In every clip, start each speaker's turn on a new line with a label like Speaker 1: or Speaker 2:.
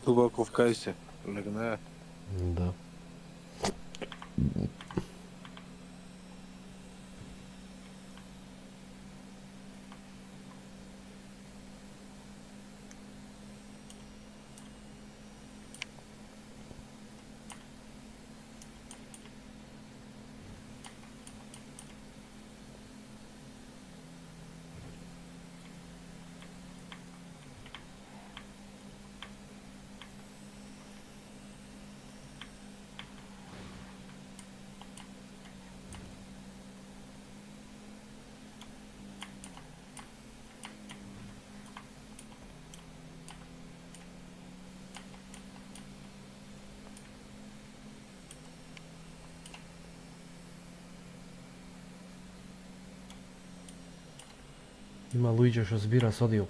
Speaker 1: Тубаков кај се? Легна е.
Speaker 2: Да. Има луѓе што збира содил.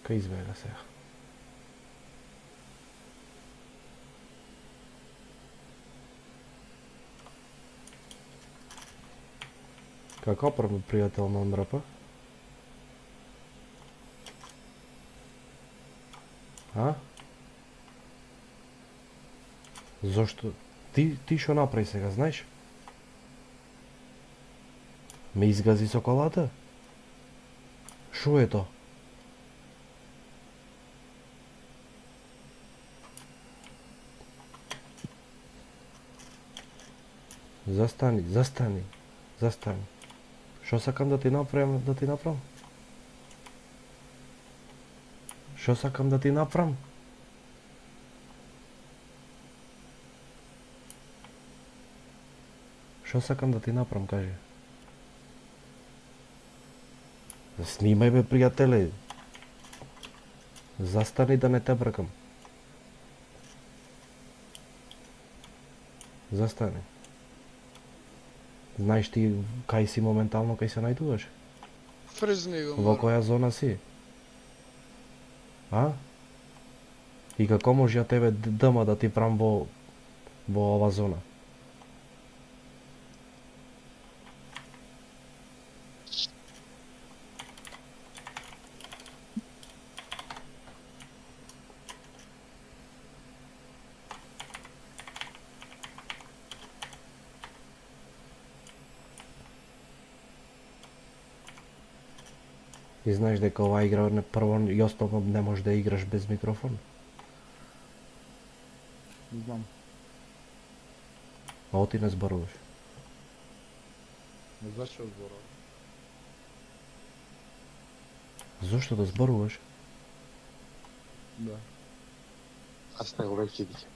Speaker 2: Кај избега сега. Како први пријател на НРП? А? Зошто? Ти шо направи сега, знаеш? Ме изгази со колата? Шо е тоа? Застани. Шо сакам да ти направам, Шо сакам да ти направам? Шо сакам да ти направам, кажи. Снимај бе, пријателе. Застани да не те бркам. Застани. Знаеш ти кај си моментално, кај се најдуваш?
Speaker 3: Фризни го.
Speaker 2: Во која зона си? А? И како може ја тебе дма да ти прам во ова зона? И знаеш дека оваа игра прво и основно не можеш да играш без микрофон.
Speaker 1: Знам.
Speaker 2: А ти не зборуваш.
Speaker 1: Не зашо зборувам.
Speaker 2: Зошто да зборуваш?
Speaker 1: Да.
Speaker 4: Аз не го веќе видя.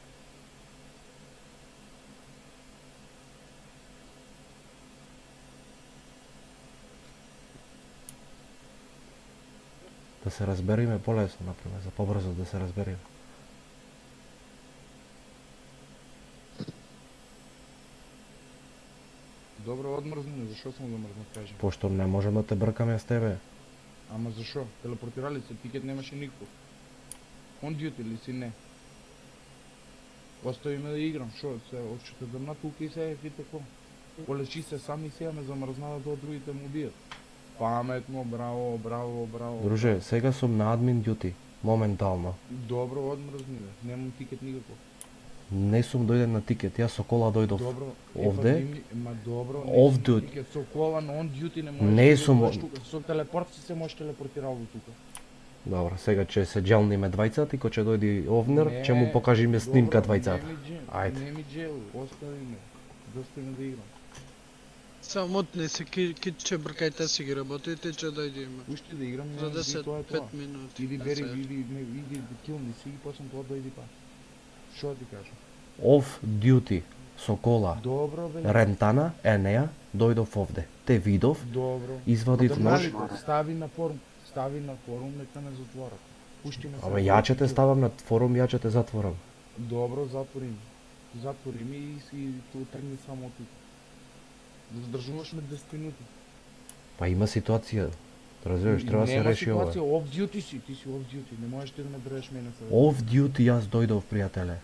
Speaker 2: Да се разбериме полесно, например, за побрзо да се разбериме.
Speaker 1: Добро, одмрзни, зашо сум замрзнат, кажи.
Speaker 2: Пошто не можам да те бркаме с тебе.
Speaker 1: Ама зашо? Телепортирали се, тикет немаше никој. On duty ли си не? Остави ме да играм, шо? Се очите дъмна тука и се ефите ко? Полечи се сами сега ме замрзнава до другите му бијат. Паметно, браво.
Speaker 2: Друже, сега сум на админ дјути, моментално.
Speaker 1: Добро, одмрзни бе, немам тикет никако.
Speaker 2: Не сум дојден на тикет, јас со кола дојдов
Speaker 1: Добро,
Speaker 2: овде.
Speaker 1: ма добро,
Speaker 2: Овде.
Speaker 1: тикет со кола на on duty не можеш.
Speaker 2: Не
Speaker 1: да
Speaker 2: сум-
Speaker 1: дојдеш тука. Со телепорт си се можеш телепортирал до тука.
Speaker 2: Добро, сега ќе се джелниме двајцата и кога ќе дојди Овнер,
Speaker 1: Не,
Speaker 2: ќе му покажиме снимка
Speaker 1: добро,
Speaker 2: двајцата. Ајде.
Speaker 1: Не ми джел, остави ме. Доста ме да играм.
Speaker 3: Само мотни се, ки че бркајте си ги работите, че дојдеме.
Speaker 1: Уште да играм,
Speaker 3: За
Speaker 1: и тоа е
Speaker 3: 10-5
Speaker 1: тоа.
Speaker 3: минути.
Speaker 1: Иди бери, иди килни си и после тоа дојди па. Што ти кажам?
Speaker 2: Off duty со кола.
Speaker 1: Добро бе.
Speaker 2: Рентана, Енеја, дојдов овде. Те видов,
Speaker 1: Добро.
Speaker 2: извадив нож.
Speaker 1: Журналите, стави на форум, нека ме затворат. Пушти ме.
Speaker 2: Абе ја ќе те ставам на форум, ја ќе те затворам.
Speaker 1: Добро, затвори ми. Затвори ми и си ту тргни само ти. Задржуваш ме 10 минути.
Speaker 2: Па има ситуација. Разбираш, треба да се
Speaker 1: Нема
Speaker 2: реши ова.
Speaker 1: ситуација, off duty си, ти си off duty, не можеш ти да ме држеш мене сега.
Speaker 2: Off duty јас дојдов, пријателе.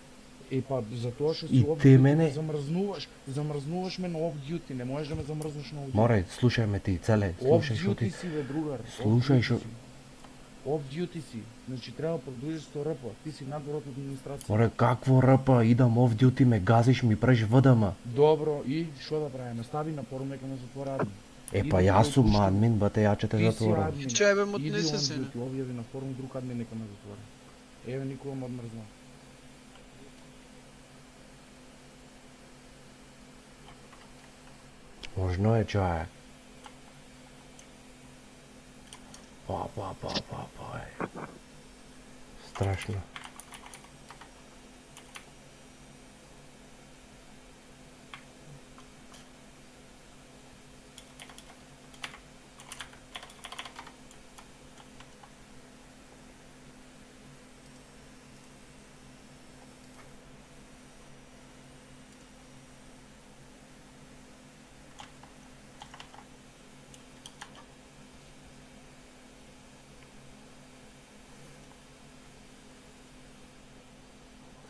Speaker 1: Е па затоа што си
Speaker 2: И
Speaker 1: off
Speaker 2: ти
Speaker 1: duty,
Speaker 2: мене-
Speaker 1: замрзнуваш ме на off duty, не можеш да ме замрзнеш на off duty.
Speaker 2: Морај, слушај ме ти, целе,
Speaker 1: Off
Speaker 2: слушај што ти.
Speaker 1: duty си бе другар. off
Speaker 2: Слушај
Speaker 1: duty
Speaker 2: шо-
Speaker 1: си. Off duty си. Значи треба да продолжиш со РП, ти си надвор од администрација.
Speaker 2: Море, какво рпа, идам off duty, ме газиш, ми преш ВДМ.
Speaker 1: Добро, и што да правиме? Стави на форум нека ме затвора админ.
Speaker 2: Е, па
Speaker 1: Иди
Speaker 2: јас
Speaker 1: ти
Speaker 2: сум
Speaker 1: отпушти.
Speaker 2: админ, бате, ја ќе те
Speaker 1: Ти си
Speaker 2: затворам.
Speaker 1: админ.
Speaker 3: Чај бе,
Speaker 1: Иди
Speaker 3: мутнесе
Speaker 1: on
Speaker 3: се, не?
Speaker 1: duty, објави на форум друг админ нека ме затвори. Еве никога ме одмрзна.
Speaker 2: Можно е, човек. Е. Страшно.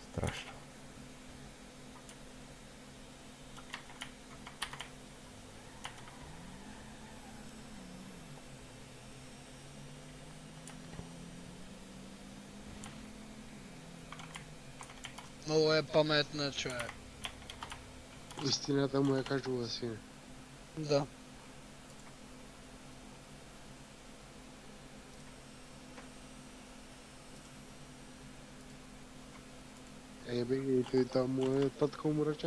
Speaker 2: Страшно.
Speaker 3: Ovo je pametna човек.
Speaker 4: Истината му ја кажува сине.
Speaker 3: Да.
Speaker 4: Ебе, и тој таму е татко му рече.